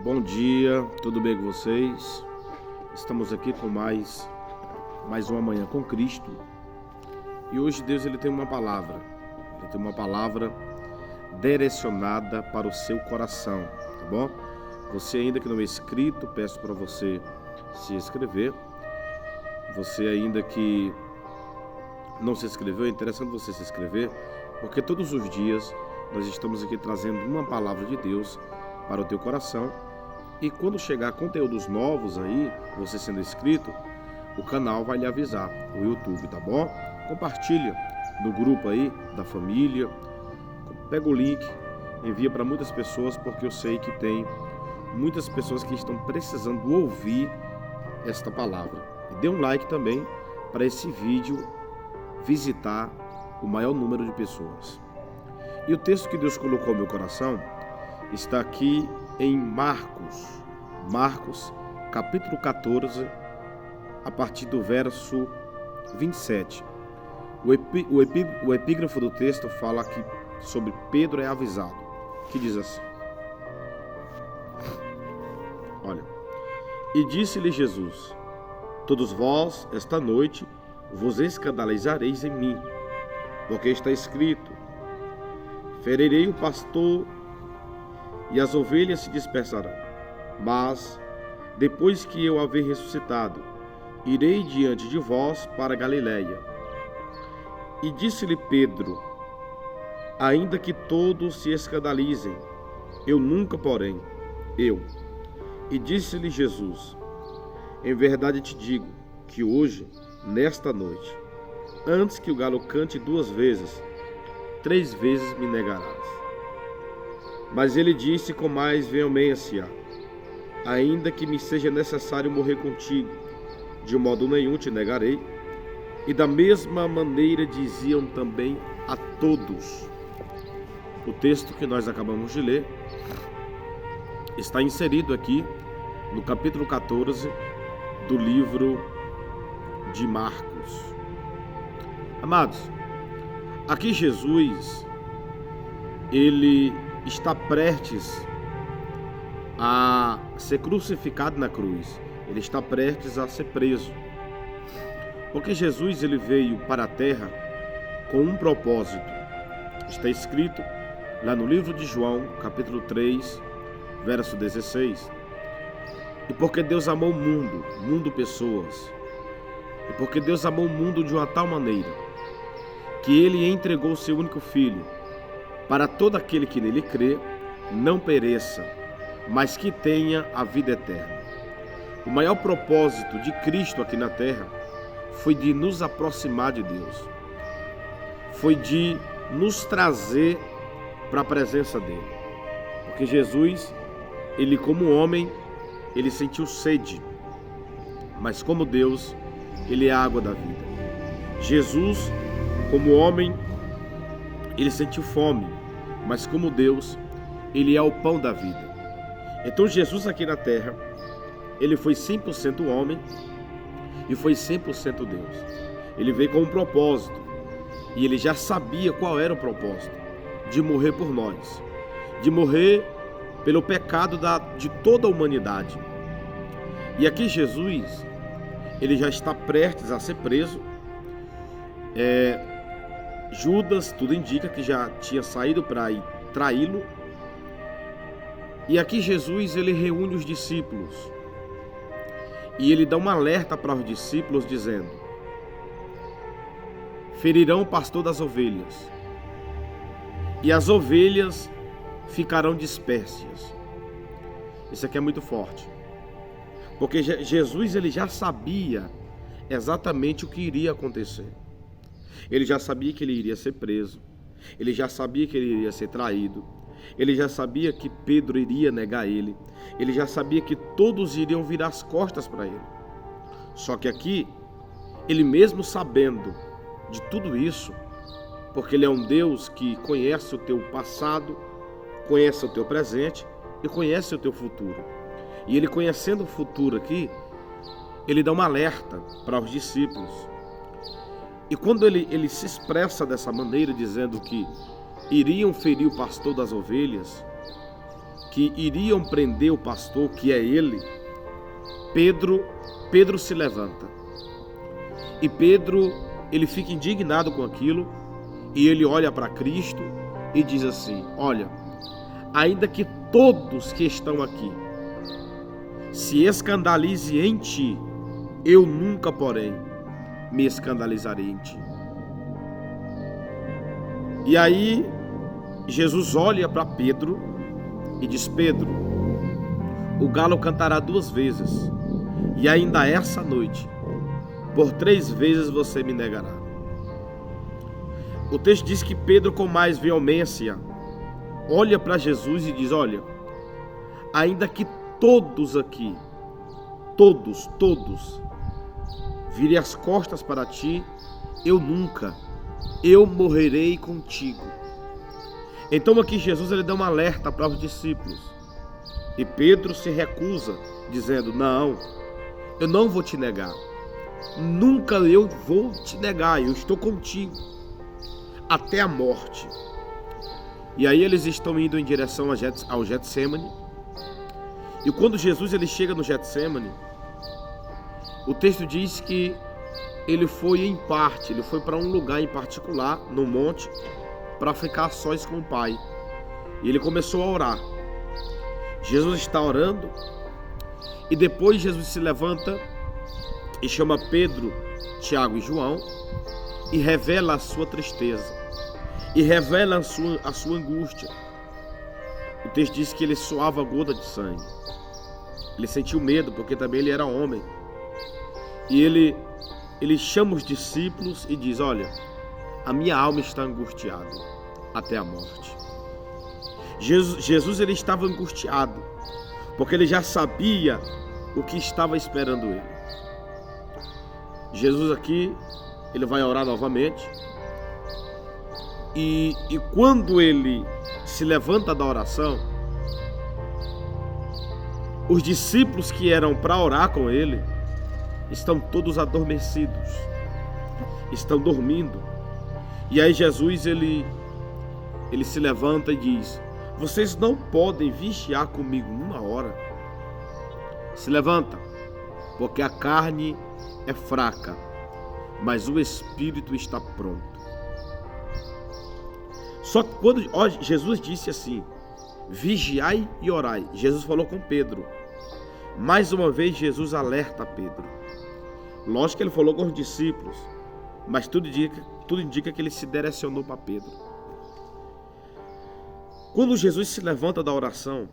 Bom dia, tudo bem com vocês? Estamos aqui com mais uma manhã com Cristo. E hoje Deus ele tem uma palavra. Ele tem uma palavra direcionada para o seu coração, tá bom? Você ainda que não é inscrito, peço para você se inscrever. Você ainda que não se inscreveu, é interessante você se inscrever, porque todos os dias nós estamos aqui trazendo uma palavra de Deus para o teu coração. E quando chegar conteúdos novos aí, você sendo inscrito, o canal vai lhe avisar, o YouTube, tá bom? Compartilha no grupo aí da família, pega o link, envia para muitas pessoas, porque eu sei que tem muitas pessoas que estão precisando ouvir esta palavra. E dê um like também para esse vídeo visitar o maior número de pessoas. E o texto que Deus colocou no meu coração está aqui em Marcos, capítulo 14, a partir do verso 27. O epígrafo do texto fala aqui sobre Pedro é avisado, que diz assim: olha, e disse-lhe Jesus: todos vós, esta noite, vos escandalizareis em mim, porque está escrito: ferirei o pastor e as ovelhas se dispersarão. Mas, depois que eu haver ressuscitado, irei diante de vós para Galiléia. E disse-lhe Pedro: ainda que todos se escandalizem, eu nunca, porém, eu. E disse-lhe Jesus: em verdade te digo que hoje, nesta noite, antes que o galo cante 2 vezes, 3 vezes me negarás. Mas ele disse com mais veemência: ainda que me seja necessário morrer contigo, de modo nenhum te negarei. E da mesma maneira diziam também a todos. O texto que nós acabamos de ler está inserido aqui no capítulo 14 do livro de Marcos. Amados, aqui Jesus, ele está prestes a ser crucificado na cruz. Ele está prestes a ser preso. Porque Jesus ele veio para a terra com um propósito. Está escrito lá no livro de João, capítulo 3, verso 16. E porque Deus amou o mundo pessoas. E porque Deus amou o mundo de uma tal maneira que ele entregou o seu único filho, para todo aquele que nele crê, não pereça, mas que tenha a vida eterna. O maior propósito de Cristo aqui na terra foi de nos aproximar de Deus. Foi de nos trazer para a presença dele. Porque Jesus, ele como homem, ele sentiu sede, mas como Deus, ele é a água da vida. Jesus, como homem, ele sentiu fome, mas como Deus, ele é o pão da vida. Então Jesus aqui na terra, ele foi 100% homem e foi 100% Deus. Ele veio com um propósito e ele já sabia qual era o propósito: de morrer por nós, de morrer pelo pecado de toda a humanidade. E aqui Jesus, ele já está prestes a ser preso. Judas, tudo indica que já tinha saído para ir traí-lo. E aqui Jesus, ele reúne os discípulos. E ele dá um alerta para os discípulos dizendo: ferirão o pastor das ovelhas, e as ovelhas ficarão dispersas. Isso aqui é muito forte. Porque Jesus, ele já sabia exatamente o que iria acontecer. Ele já sabia que ele iria ser preso. Ele já sabia que ele iria ser traído. Ele já sabia que Pedro iria negar ele. Ele já sabia que todos iriam virar as costas para ele. Só que aqui, ele mesmo sabendo de tudo isso, porque ele é um Deus que conhece o teu passado, conhece o teu presente e conhece o teu futuro. E ele, conhecendo o futuro aqui, ele dá um alerta para os discípulos. E quando ele se expressa dessa maneira, dizendo que iriam ferir o pastor das ovelhas, que iriam prender o pastor, que é ele, Pedro se levanta. E Pedro, ele fica indignado com aquilo, e ele olha para Cristo e diz assim: olha, ainda que todos que estão aqui se escandalize em ti, eu nunca, porém, me escandalizarei em ti. E aí Jesus olha para Pedro e diz: Pedro, o galo cantará 2 vezes, e ainda essa noite, por 3 vezes você me negará. O texto diz que Pedro, com mais veemência, olha para Jesus e diz: olha, ainda que todos aqui, todos, virem as costas para ti, eu morrerei contigo. Então aqui Jesus, ele dá um alerta para os discípulos, e Pedro se recusa, dizendo: não, eu não vou te negar, nunca eu vou te negar, eu estou contigo até a morte. E aí eles estão indo em direção ao Getsemane, e quando Jesus ele chega no Getsemane, o texto diz que ele foi em parte, ele foi para um lugar em particular, no monte, para ficar sós com o Pai. E ele começou a orar. Jesus está orando, e depois Jesus se levanta e chama Pedro, Tiago e João, e revela a sua tristeza, e revela a sua angústia. O texto diz que ele suava gota de sangue. Ele sentiu medo, porque também ele era homem. E ele chama os discípulos e diz: olha, a minha alma está angustiada até a morte. Jesus ele estava angustiado, porque ele já sabia o que estava esperando ele. Jesus aqui, ele vai orar novamente, e quando ele se levanta da oração, os discípulos que eram para orar com ele estão todos adormecidos, estão dormindo. E aí Jesus ele se levanta e diz: vocês não podem vigiar comigo 1 hora. Se levanta, porque a carne é fraca, mas o espírito está pronto. Só que quando Jesus disse assim: vigiai e orai, Jesus falou com Pedro. Mais uma vez Jesus alerta Pedro. Lógico que ele falou com os discípulos, mas tudo indica que ele se direcionou para Pedro. Quando Jesus se levanta da oração,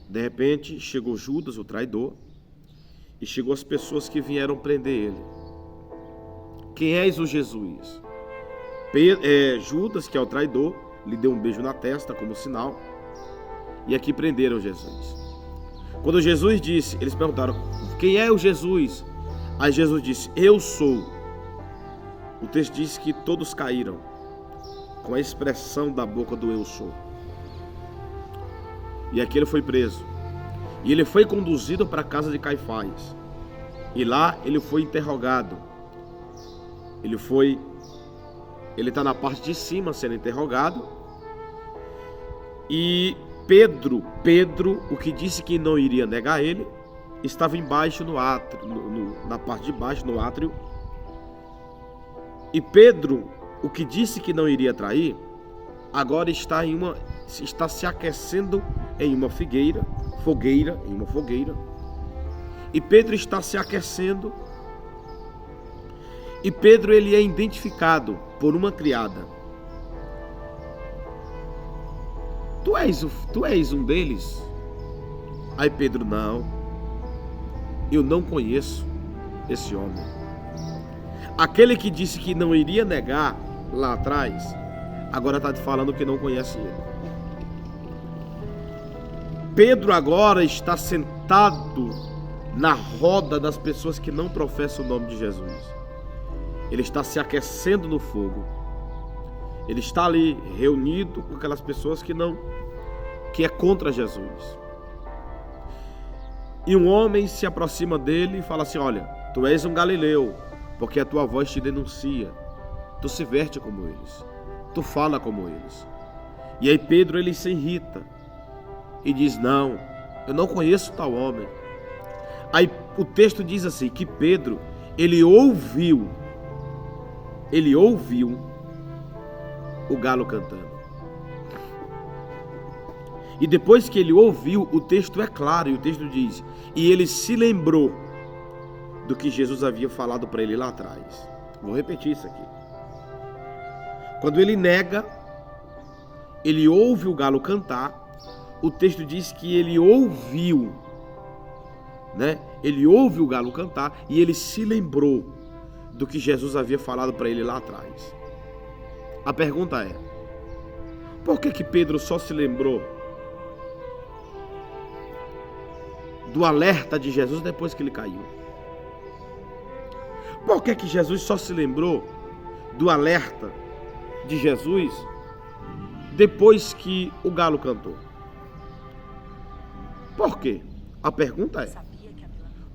de repente chegou Judas, o traidor, e chegou as pessoas que vieram prender ele. Quem és o Jesus? Judas, que é o traidor, lhe deu um beijo na testa como sinal, e aqui prenderam Jesus. Quando Jesus disse, eles perguntaram: quem é o Jesus? Aí Jesus disse: eu sou. O texto diz que todos caíram com a expressão da boca do eu sou. E aqui ele foi preso, e ele foi conduzido para a casa de Caifás, e lá ele foi interrogado. Ele está na parte de cima sendo interrogado, e Pedro, o que disse que não iria negar ele, estava embaixo no átrio, na parte de baixo, no átrio. E Pedro, o que disse que não iria trair, agora está se aquecendo em uma fogueira. E Pedro está se aquecendo. E Pedro ele é identificado por uma criada. Tu és um deles? Aí Pedro: não, eu não conheço esse homem. Aquele que disse que não iria negar lá atrás, agora está falando que não conhece ele. Pedro agora está sentado na roda das pessoas que não professam o nome de Jesus. Ele está se aquecendo no fogo. Ele está ali reunido com aquelas pessoas que é contra Jesus. E um homem se aproxima dele e fala assim: olha, tu és um galileu, porque a tua voz te denuncia. Tu se veste como eles, tu fala como eles. E aí Pedro ele se irrita, e diz: não, eu não conheço tal homem. Aí o texto diz assim, que Pedro, ele ouviu o galo cantando. E depois que ele ouviu, o texto é claro, e o texto diz: e ele se lembrou do que Jesus havia falado para ele lá atrás. Vou repetir isso aqui. Quando ele nega, ele ouve o galo cantar. O texto diz que ele ouviu, né? Ele ouve o galo cantar e ele se lembrou do que Jesus havia falado para ele lá atrás. A pergunta é: por que Pedro só se lembrou do alerta de Jesus depois que ele caiu? Por que Jesus só se lembrou do alerta de Jesus depois que o galo cantou? Por quê? A pergunta é: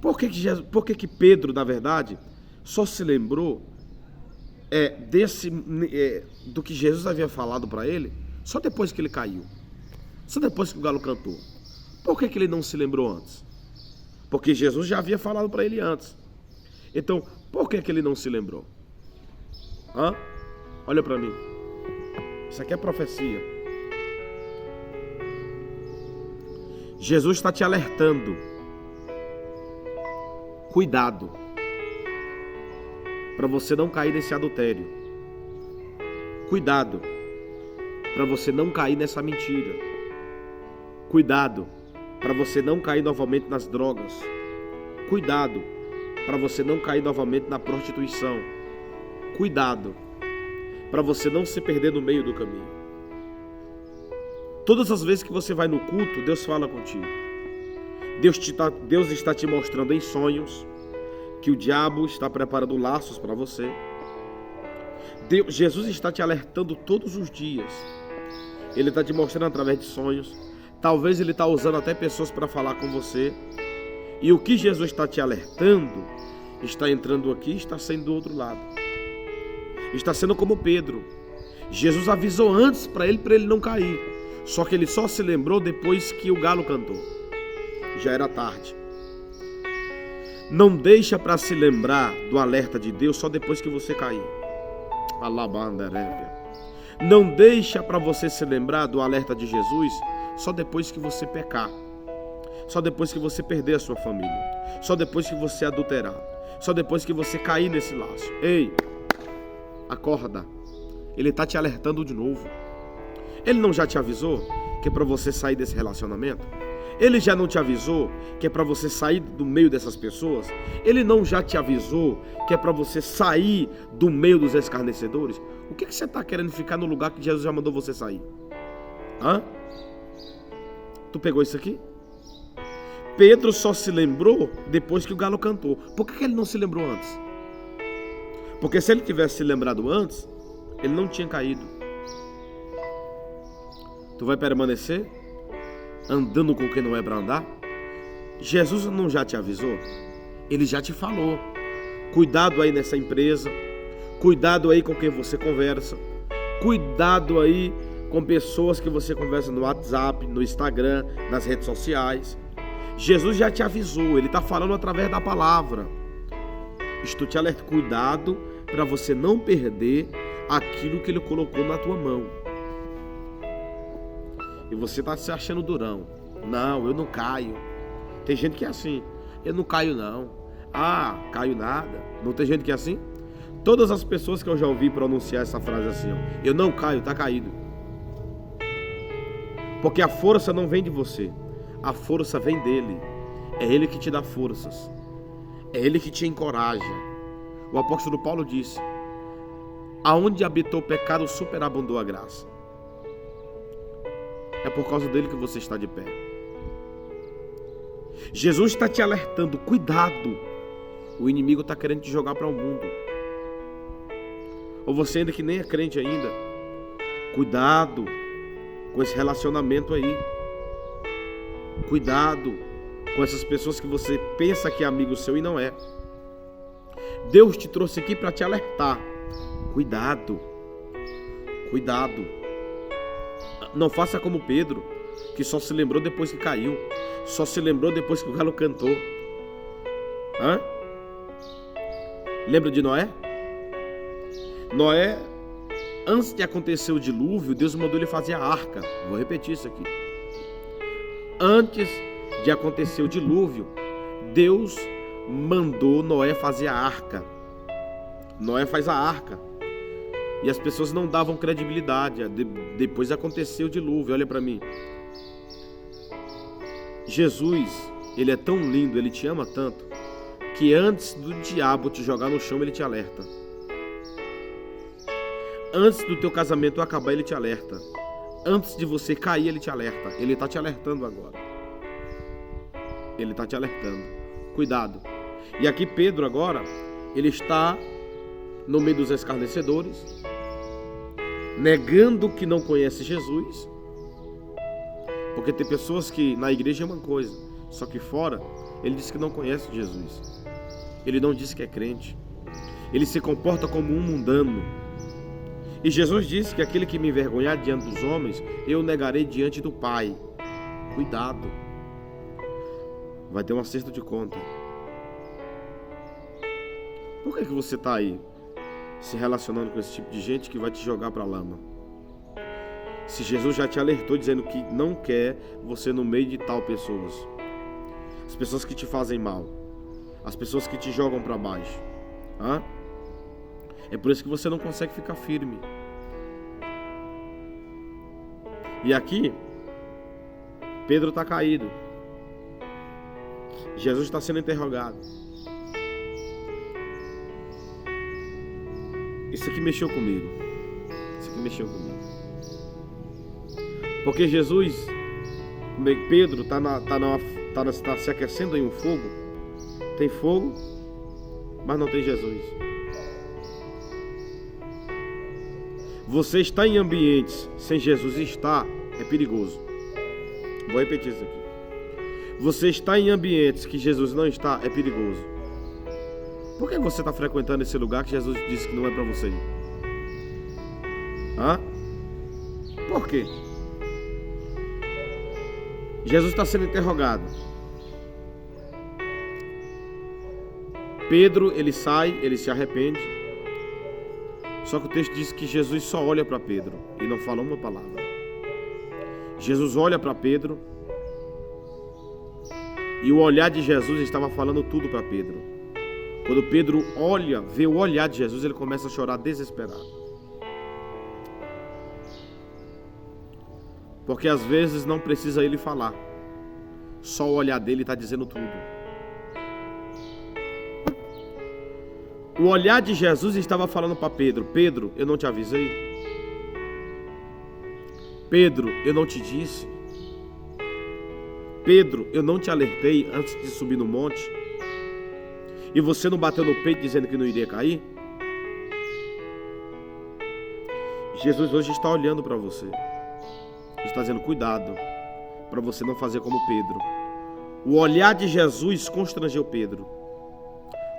por que Pedro, na verdade, só se lembrou do que Jesus havia falado para ele só depois que ele caiu? Só depois que o galo cantou? Por que ele não se lembrou antes? Porque Jesus já havia falado para ele antes. Então, por que ele não se lembrou? Olha para mim. Isso aqui é profecia. Jesus está te alertando. Cuidado, para você não cair nesse adultério. Cuidado, para você não cair nessa mentira. Cuidado, para você não cair novamente nas drogas. Cuidado, para você não cair novamente na prostituição. Cuidado, para você não se perder no meio do caminho. Todas as vezes que você vai no culto, Deus fala contigo. Deus está te mostrando em sonhos que o diabo está preparando laços para você. Jesus está te alertando todos os dias. Ele está te mostrando através de sonhos. Talvez ele está usando até pessoas para falar com você. E o que Jesus está te alertando está entrando aqui e está saindo do outro lado. Está sendo como Pedro. Jesus avisou antes para ele não cair. Só que ele só se lembrou depois que o galo cantou. Já era tarde. Não deixa para se lembrar do alerta de Deus só depois que você cair. Não deixa para você se lembrar do alerta de Jesus só depois que você pecar. Só depois que você perder a sua família. Só depois que você adulterar. Só depois que você cair nesse laço. Ei, acorda. Ele está te alertando de novo. Ele não já te avisou que é para você sair desse relacionamento? Ele já não te avisou que é para você sair do meio dessas pessoas? Ele não já te avisou que é para você sair do meio dos escarnecedores? O que você está querendo ficar no lugar que Jesus já mandou você sair? Tu pegou isso aqui? Pedro só se lembrou depois que o galo cantou. Por que ele não se lembrou antes? Porque se ele tivesse se lembrado antes, ele não tinha caído. Tu vai permanecer andando com quem não é para andar? Jesus não já te avisou? Ele já te falou. Cuidado aí nessa empresa. Cuidado aí com quem você conversa. Cuidado aí com pessoas que você conversa no WhatsApp, no Instagram, nas redes sociais. Jesus já te avisou. Ele está falando através da palavra. Estou te alertando. Cuidado para você não perder aquilo que Ele colocou na tua mão. E você está se achando durão. Não, eu não caio. Tem gente que é assim. Eu não caio não. Caio nada. Não tem gente que é assim? Todas as pessoas que eu já ouvi pronunciar essa frase assim, eu não caio, tá caído. Porque a força não vem de você. A força vem dele. É ele que te dá forças. É ele que te encoraja. O apóstolo Paulo disse: aonde habitou o pecado, superabundou a graça. É por causa dele que você está de pé. Jesus está te alertando, cuidado. O inimigo está querendo te jogar para o mundo. Ou você ainda que nem é crente ainda, cuidado com esse relacionamento aí. Cuidado com essas pessoas que você pensa que é amigo seu e não é. Deus te trouxe aqui para te alertar. Cuidado. Cuidado. Não faça como Pedro. que só se lembrou depois que caiu, só se lembrou depois que o galo cantou. Lembra de Noé? Noé, antes de acontecer o dilúvio, Deus mandou ele fazer a arca. Vou repetir isso aqui. Antes de acontecer o dilúvio, Deus mandou Noé fazer a arca. Noé faz a arca. E as pessoas não davam credibilidade. Depois aconteceu o dilúvio. Olha para mim. Jesus, ele é tão lindo, ele te ama tanto, que antes do diabo te jogar no chão, ele te alerta. Antes do teu casamento acabar, ele te alerta. Antes de você cair, ele te alerta. Ele está te alertando agora. Ele está te alertando. Cuidado. E aqui Pedro agora, ele está no meio dos escarnecedores, negando que não conhece Jesus. Porque tem pessoas que na igreja é uma coisa, só que fora ele diz que não conhece Jesus. Ele não diz que é crente. Ele se comporta como um mundano. E Jesus disse que aquele que me envergonhar diante dos homens, eu negarei diante do Pai. Cuidado. Vai ter um acerto de conta. Por que você está aí se relacionando com esse tipo de gente que vai te jogar para a lama? Se Jesus já te alertou dizendo que não quer você no meio de tal pessoas. As pessoas que te fazem mal. As pessoas que te jogam para baixo. É por isso que você não consegue ficar firme. E aqui, Pedro está caído. Jesus está sendo interrogado. Isso aqui mexeu comigo. Isso aqui mexeu comigo. Porque Jesus, Pedro está se aquecendo em um fogo. Tem fogo, mas não tem Jesus. Você está em ambientes sem Jesus estar, é perigoso. Vou repetir isso aqui. Você está em ambientes que Jesus não está, é perigoso. Por que você está frequentando esse lugar que Jesus disse que não é para você ir? Por quê? Jesus está sendo interrogado. Pedro, ele sai, ele se arrepende. Só que o texto diz que Jesus só olha para Pedro e não fala uma palavra. Jesus olha para Pedro e o olhar de Jesus estava falando tudo para Pedro. Quando Pedro olha, vê o olhar de Jesus, ele começa a chorar desesperado. Porque às vezes não precisa ele falar. Só o olhar dele está dizendo tudo. O olhar de Jesus estava falando para Pedro: Pedro, eu não te avisei? Pedro, eu não te disse? Pedro, eu não te alertei antes de subir no monte? E você não bateu no peito dizendo que não iria cair? Jesus hoje está olhando para você. Está dizendo: cuidado, para você não fazer como Pedro. O olhar de Jesus constrangeu Pedro.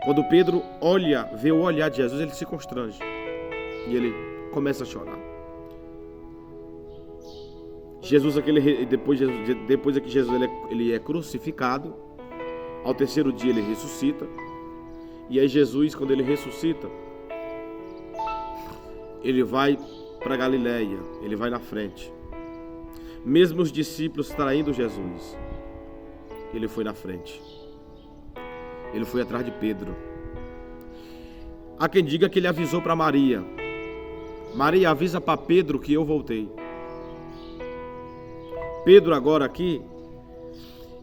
Quando Pedro olha, vê o olhar de Jesus, ele se constrange. E ele começa a chorar. Jesus, depois que Jesus ele é crucificado, ao terceiro dia ele ressuscita. E aí Jesus, quando ele ressuscita, ele vai para Galileia, ele vai na frente. Mesmo os discípulos traindo Jesus, ele foi na frente. Ele foi atrás de Pedro. Há quem diga que ele avisou para Maria: Maria, avisa para Pedro que eu voltei. Pedro agora aqui,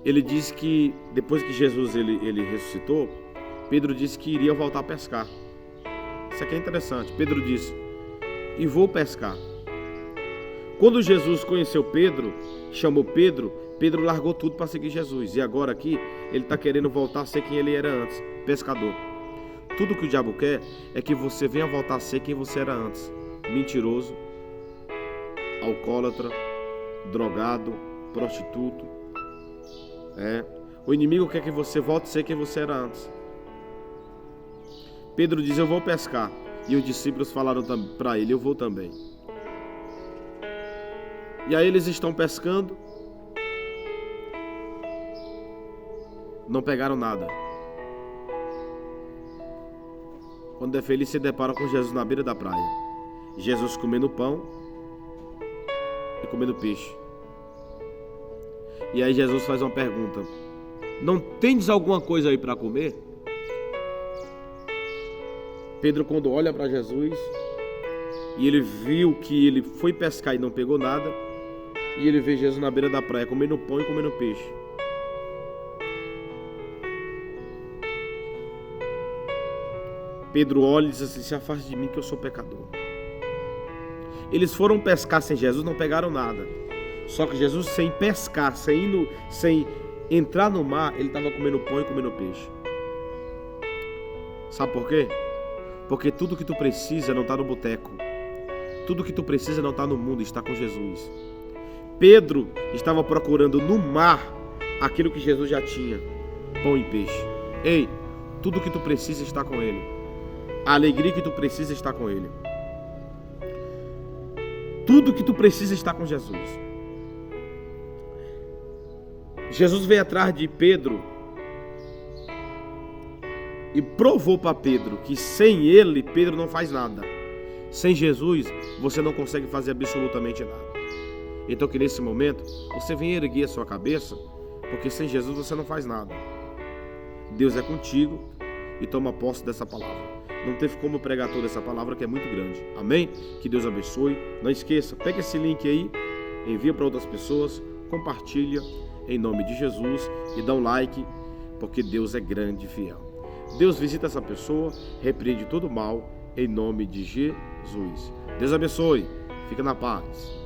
ele diz que depois que Jesus ele ressuscitou, Pedro disse que iria voltar a pescar. Isso aqui é interessante. Pedro disse: e vou pescar. Quando Jesus conheceu Pedro, chamou Pedro, Pedro largou tudo para seguir Jesus. E agora aqui, ele está querendo voltar a ser quem ele era antes, pescador. Tudo que o diabo quer é que você venha voltar a ser quem você era antes. Mentiroso, alcoólatra, drogado, prostituto. O inimigo quer que você volte a ser quem você era antes. Pedro diz: eu vou pescar. E os discípulos falaram para ele: eu vou também. E aí eles estão pescando. não pegaram nada. Quando é feliz, se depara com Jesus na beira da praia. Jesus comendo pão e comendo peixe. E aí Jesus faz uma pergunta: não tendes alguma coisa aí para comer? Pedro, quando olha para Jesus e ele viu que ele foi pescar e não pegou nada, e ele vê Jesus na beira da praia comendo pão e comendo peixe. Pedro olha e diz assim: se afaste de mim que eu sou pecador. Eles foram pescar sem Jesus, não pegaram nada. Só que Jesus, sem pescar, sem entrar no mar, ele estava comendo pão e comendo peixe. Sabe por quê? Porque tudo que tu precisa não está no boteco. Tudo que tu precisa não está no mundo, está com Jesus. Pedro estava procurando no mar aquilo que Jesus já tinha: pão e peixe. Ei, tudo que tu precisa está com Ele. A alegria que tu precisa está com Ele. Tudo que tu precisa está com Jesus. Jesus veio atrás de Pedro e provou para Pedro que sem Ele, Pedro não faz nada. Sem Jesus, você não consegue fazer absolutamente nada. Então que nesse momento, você venha erguer a sua cabeça, porque sem Jesus você não faz nada. Deus é contigo e toma posse dessa palavra. Não teve como pregar toda essa palavra, que é muito grande. Amém? Que Deus abençoe. Não esqueça, pega esse link aí, envia para outras pessoas, compartilha em nome de Jesus e dá um like, porque Deus é grande e fiel. Deus visita essa pessoa, repreende todo o mal em nome de Jesus. Deus abençoe. Fica na paz.